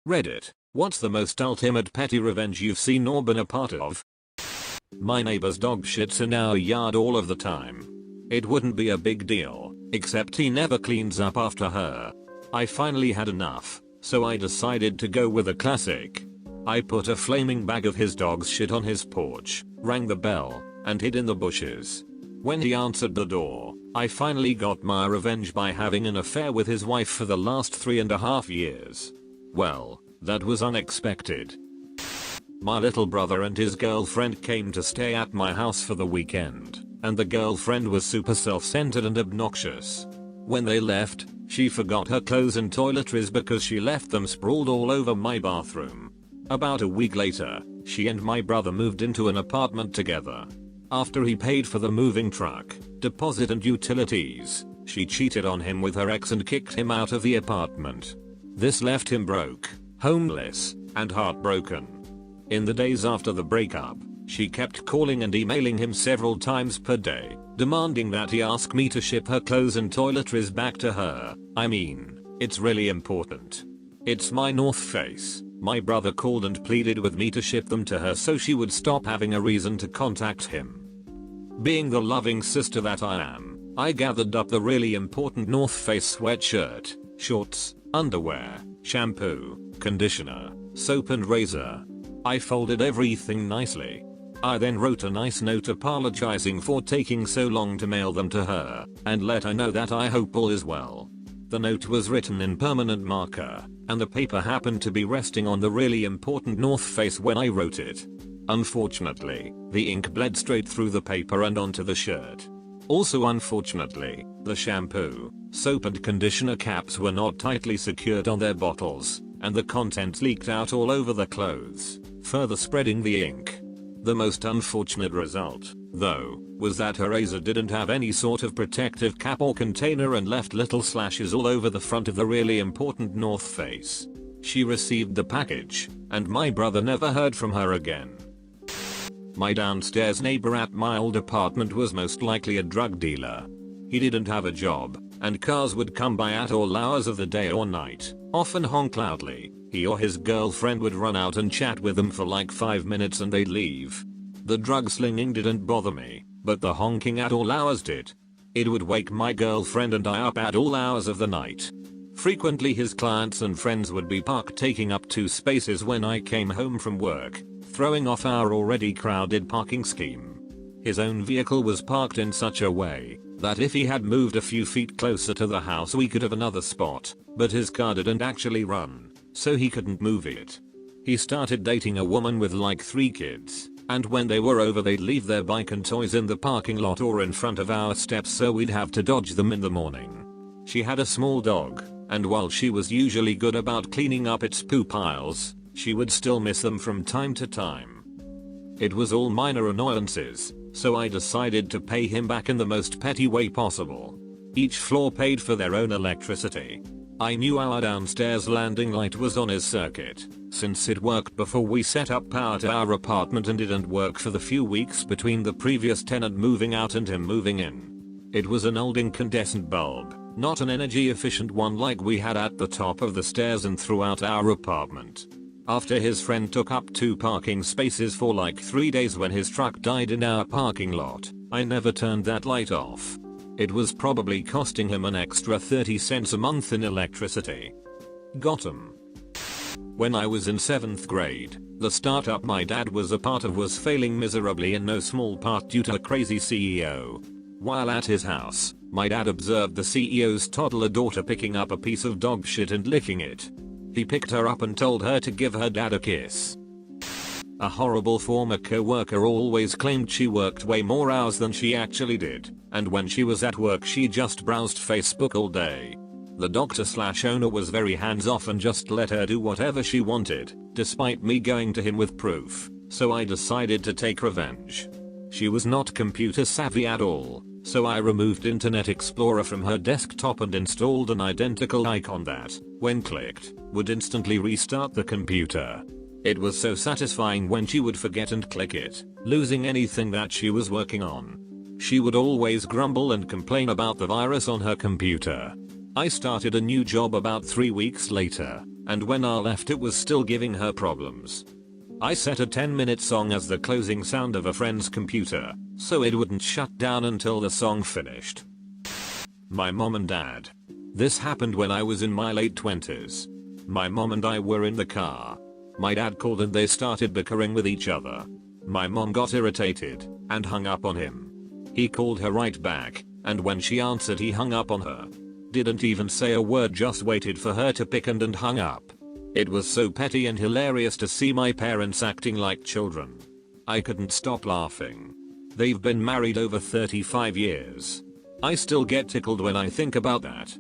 Reddit, what's the most ultimate petty revenge you've seen or been a part of? My neighbor's dog shits in our yard all of the time. It wouldn't be a big deal, except he never cleans up after her. I finally had enough, so I decided to go with a classic. I put a flaming bag of his dog's shit on his porch, rang the bell, and hid in the bushes. When he answered the door, I finally got my revenge by having an affair with his wife for the last 3.5 years. Well, that was unexpected. My little brother and his girlfriend came to stay at my house for the weekend, and the girlfriend was super self-centered and obnoxious. When they left, she forgot her clothes and toiletries because she left them sprawled all over my bathroom. About a week later, she and my brother moved into an apartment together. After he paid for the moving truck, deposit and utilities, she cheated on him with her ex and kicked him out of the apartment. This left him broke, homeless, and heartbroken. In the days after the breakup, she kept calling and emailing him several times per day, demanding that he ask me to ship her clothes and toiletries back to her. I mean, it's really important. It's my North Face. My brother called and pleaded with me to ship them to her so she would stop having a reason to contact him. Being the loving sister that I am, I gathered up the really important North Face sweatshirt, shorts, underwear, shampoo, conditioner, soap and razor. I folded everything nicely. I then wrote a nice note apologizing for taking so long to mail them to her, and let her know that I hope all is well. The note was written in permanent marker, and the paper happened to be resting on the really important North Face when I wrote it. Unfortunately, the ink bled straight through the paper and onto the shirt. Also unfortunately, the shampoo, soap and conditioner caps were not tightly secured on their bottles, and the contents leaked out all over the clothes, further spreading the ink. The most unfortunate result, though, was that her razor didn't have any sort of protective cap or container and left little slashes all over the front of the really important North Face. She received the package, and my brother never heard from her again. My downstairs neighbor at my old apartment was most likely a drug dealer. He didn't have a job, and cars would come by at all hours of the day or night, often honk loudly. He or his girlfriend would run out and chat with them for like 5 minutes and they'd leave. The drug slinging didn't bother me, but the honking at all hours did. It would wake my girlfriend and I up at all hours of the night. Frequently his clients and friends would be parked taking up 2 spaces when I came home from work, throwing off our already crowded parking scheme. His own vehicle was parked in such a way that if he had moved a few feet closer to the house we could have another spot, but his car didn't actually run, so he couldn't move it. He started dating a woman with like 3 kids, and when they were over they'd leave their bike and toys in the parking lot or in front of our steps so we'd have to dodge them in the morning. She had a small dog, and while she was usually good about cleaning up its poo piles, she would still miss them from time to time. It was all minor annoyances, so I decided to pay him back in the most petty way possible. Each floor paid for their own electricity. I knew our downstairs landing light was on his circuit, since it worked before we set up power to our apartment and didn't work for the few weeks between the previous tenant moving out and him moving in. It was an old incandescent bulb, not an energy efficient one like we had at the top of the stairs and throughout our apartment. After his friend took up 2 parking spaces for like 3 days when his truck died in our parking lot, I never turned that light off. It was probably costing him an extra 30 cents a month in electricity. Got him. When I was in 7th grade, the startup my dad was a part of was failing miserably in no small part due to a crazy CEO. While at his house, my dad observed the CEO's toddler daughter picking up a piece of dog shit and licking it. He picked her up and told her to give her dad a kiss. A horrible former co-worker always claimed she worked way more hours than she actually did, and when she was at work she just browsed Facebook all day. The doctor/owner was very hands-off and just let her do whatever she wanted, despite me going to him with proof, so I decided to take revenge. She was not computer savvy at all, so I removed Internet Explorer from her desktop and installed an identical icon that, when clicked, would instantly restart the computer. It was so satisfying when she would forget and click it, losing anything that she was working on. She would always grumble and complain about the virus on her computer. I started a new job about 3 weeks later, and when I left it was still giving her problems. I set a 10-minute song as the closing sound of a friend's computer, so it wouldn't shut down until the song finished. My mom and dad. This happened when I was in my late 20s. My mom and I were in the car. My dad called and they started bickering with each other. My mom got irritated and hung up on him. He called her right back, and when she answered he hung up on her. Didn't even say a word, just waited for her to pick and hung up. It was so petty and hilarious to see my parents acting like children. I couldn't stop laughing. They've been married over 35 years. I still get tickled when I think about that.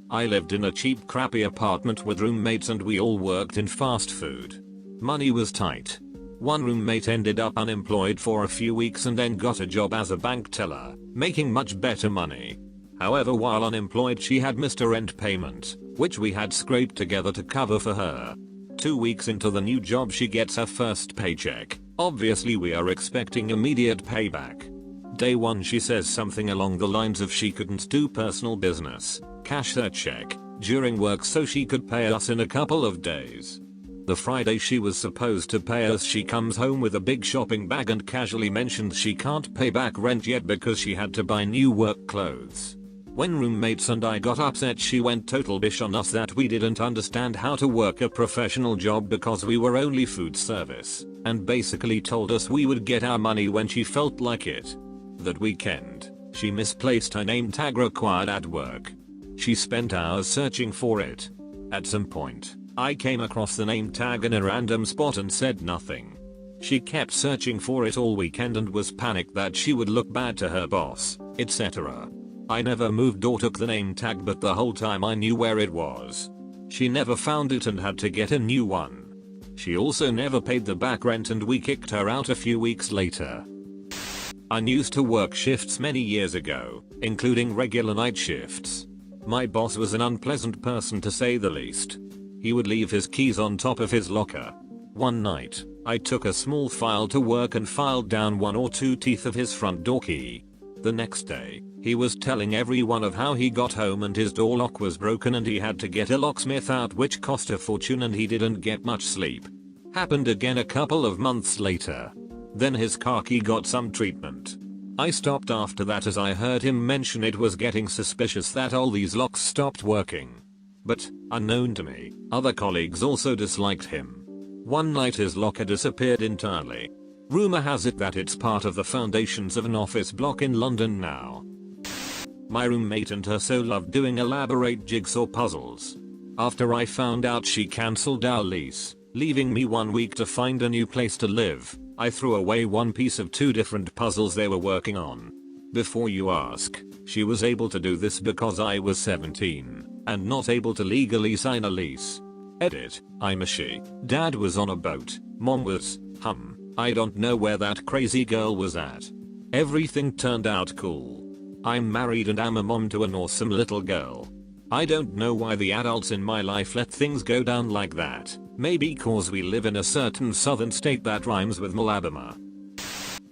I lived in a cheap crappy apartment with roommates and we all worked in fast food. Money was tight. One roommate ended up unemployed for a few weeks and then got a job as a bank teller, making much better money. However, while unemployed she had missed a rent payment, which we had scraped together to cover for her. 2 weeks into the new job she gets her first paycheck. Obviously we are expecting immediate payback. Day 1 she says something along the lines of she couldn't do personal business, cash her check, during work so she could pay us in a couple of days. The Friday she was supposed to pay us she comes home with a big shopping bag and casually mentioned she can't pay back rent yet because she had to buy new work clothes. When roommates and I got upset she went total bish on us that we didn't understand how to work a professional job because we were only food service, and basically told us we would get our money when she felt like it. That weekend, she misplaced her name tag required at work. She spent hours searching for it. At some point, I came across the name tag in a random spot and said nothing. She kept searching for it all weekend and was panicked that she would look bad to her boss, etc. I never moved or took the name tag, but the whole time I knew where it was. She never found it and had to get a new one. She also never paid the back rent and we kicked her out a few weeks later. I used to work shifts many years ago, including regular night shifts. My boss was an unpleasant person to say the least. He would leave his keys on top of his locker. One night, I took a small file to work and filed down 1 or 2 teeth of his front door key. The next day, he was telling everyone of how he got home and his door lock was broken and he had to get a locksmith out, which cost a fortune, and he didn't get much sleep. Happened again a couple of months later. Then his car key got some treatment. I stopped after that as I heard him mention it was getting suspicious that all these locks stopped working. But, unknown to me, other colleagues also disliked him. One night his locker disappeared entirely. Rumor has it that it's part of the foundations of an office block in London now. My roommate and her so loved doing elaborate jigsaw puzzles. After I found out she cancelled our lease, leaving me 1 week to find a new place to live, I threw away one piece of 2 different puzzles they were working on. Before you ask, she was able to do this because I was 17 and not able to legally sign a lease. Edit, I'm a she. Dad was on a boat, mom was, I don't know where that crazy girl was at. Everything turned out cool. I'm married and am a mom to an awesome little girl. I don't know why the adults in my life let things go down like that. Maybe cause we live in a certain southern state that rhymes with Alabama.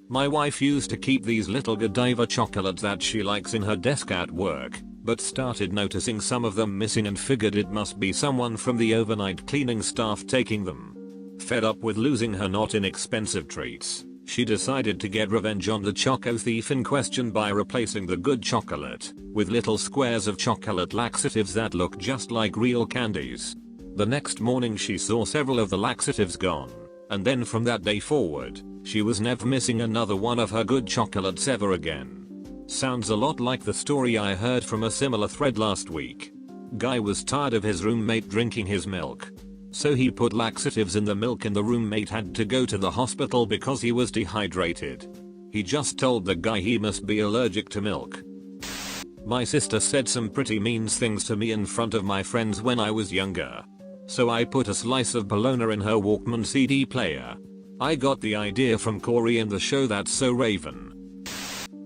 My wife used to keep these little Godiva chocolates that she likes in her desk at work, but started noticing some of them missing and figured it must be someone from the overnight cleaning staff taking them. Fed up with losing her not inexpensive treats, she decided to get revenge on the choco thief in question by replacing the good chocolate with little squares of chocolate laxatives that look just like real candies. The next morning she saw several of the laxatives gone, and then from that day forward, she was never missing another one of her good chocolates ever again. Sounds a lot like the story I heard from a similar thread last week. Guy was tired of his roommate drinking his milk. So he put laxatives in the milk and the roommate had to go to the hospital because he was dehydrated. He just told the guy he must be allergic to milk. My sister said some pretty mean things to me in front of my friends when I was younger. So I put a slice of bologna in her Walkman CD player. I got the idea from Corey in the show That's So Raven.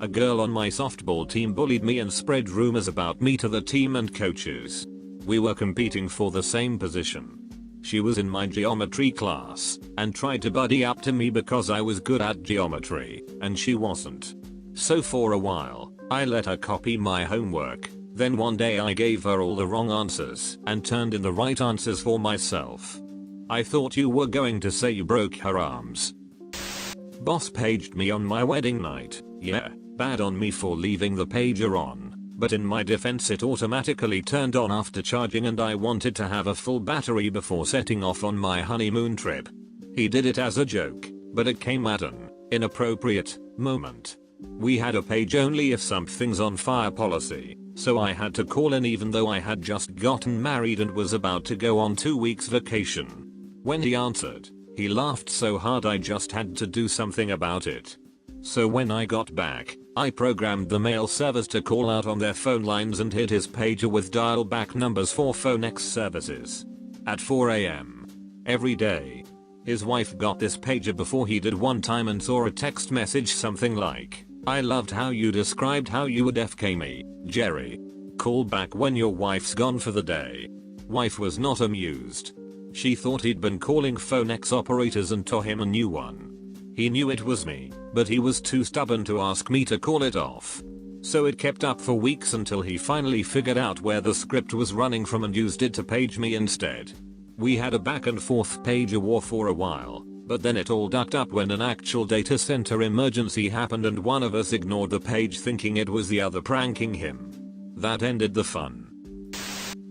A girl on my softball team bullied me and spread rumors about me to the team and coaches. We were competing for the same position. She was in my geometry class and tried to buddy up to me because I was good at geometry and she wasn't. So for a while, I let her copy my homework. Then one day I gave her all the wrong answers and turned in the right answers for myself. I thought you were going to say you broke her arms. Boss paged me on my wedding night. Yeah, bad on me for leaving the pager on. But in my defense it automatically turned on after charging and I wanted to have a full battery before setting off on my honeymoon trip. He did it as a joke, but it came at an inappropriate moment. We had a page only if something's on fire policy, so I had to call in even though I had just gotten married and was about to go on 2 weeks vacation. When he answered, he laughed so hard I just had to do something about it. So when I got back, I programmed the mail servers to call out on their phone lines and hit his pager with dial back numbers for PhoneX services. At 4 AM. Every day. His wife got this pager before he did one time and saw a text message something like, "I loved how you described how you would FK me, Jerry. Call back when your wife's gone for the day." Wife was not amused. She thought he'd been calling PhoneX operators and tore him a new one. He knew it was me, but he was too stubborn to ask me to call it off. So it kept up for weeks until he finally figured out where the script was running from and used it to page me instead. We had a back and forth pager war for a while, but then it all ducked up when an actual data center emergency happened and one of us ignored the page thinking it was the other pranking him. That ended the fun.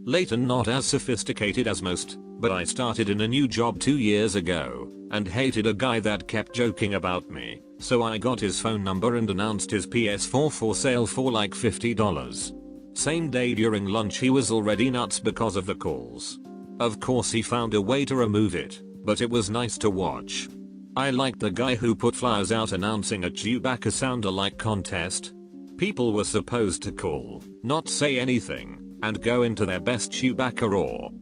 Later, not as sophisticated as most, but I started in a new job 2 years ago and hated a guy that kept joking about me, so I got his phone number and announced his PS4 for sale for like $50. Same day during lunch he was already nuts because of the calls. Of course he found a way to remove it, but it was nice to watch. I liked the guy who put flyers out announcing a Chewbacca sound-alike contest. People were supposed to call, not say anything, and go into their best Chewbacca roar.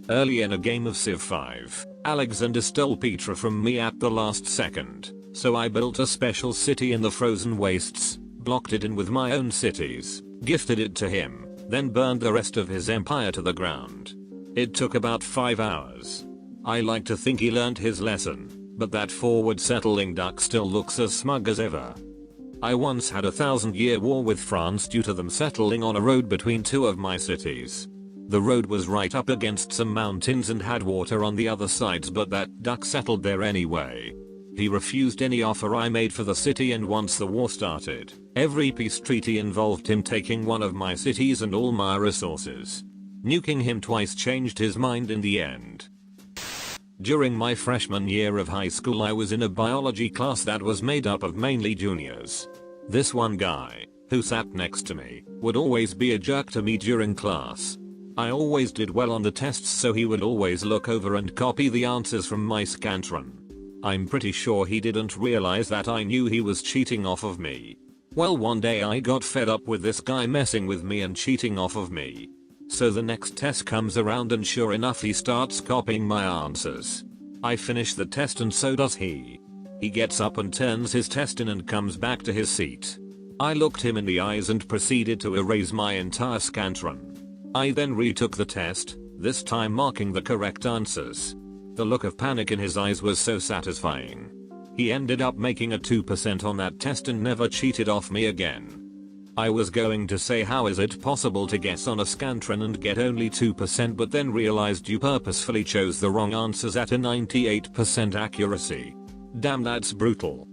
Early in a game of Civ 5, Alexander stole Petra from me at the last second, so I built a special city in the frozen wastes, blocked it in with my own cities, gifted it to him, then burned the rest of his empire to the ground. It took about 5 hours. I like to think he learned his lesson, but that forward settling duck still looks as smug as ever. I once had a 1,000-year war with France due to them settling on a road between two of my cities. The road was right up against some mountains and had water on the other sides, but that duck settled there anyway. He refused any offer I made for the city, and once the war started, every peace treaty involved him taking one of my cities and all my resources. Nuking him twice changed his mind in the end. During my freshman year of high school I was in a biology class that was made up of mainly juniors. This one guy, who sat next to me, would always be a jerk to me during class. I always did well on the tests, so he would always look over and copy the answers from my Scantron. I'm pretty sure he didn't realize that I knew he was cheating off of me. Well, one day I got fed up with this guy messing with me and cheating off of me. So the next test comes around and sure enough he starts copying my answers. I finish the test and so does he. He gets up and turns his test in and comes back to his seat. I looked him in the eyes and proceeded to erase my entire Scantron. I then retook the test, this time marking the correct answers. The look of panic in his eyes was so satisfying. He ended up making a 2% on that test and never cheated off me again. I was going to say, how is it possible to guess on a Scantron and get only 2%, but then realized you purposefully chose the wrong answers at a 98% accuracy. Damn, that's brutal.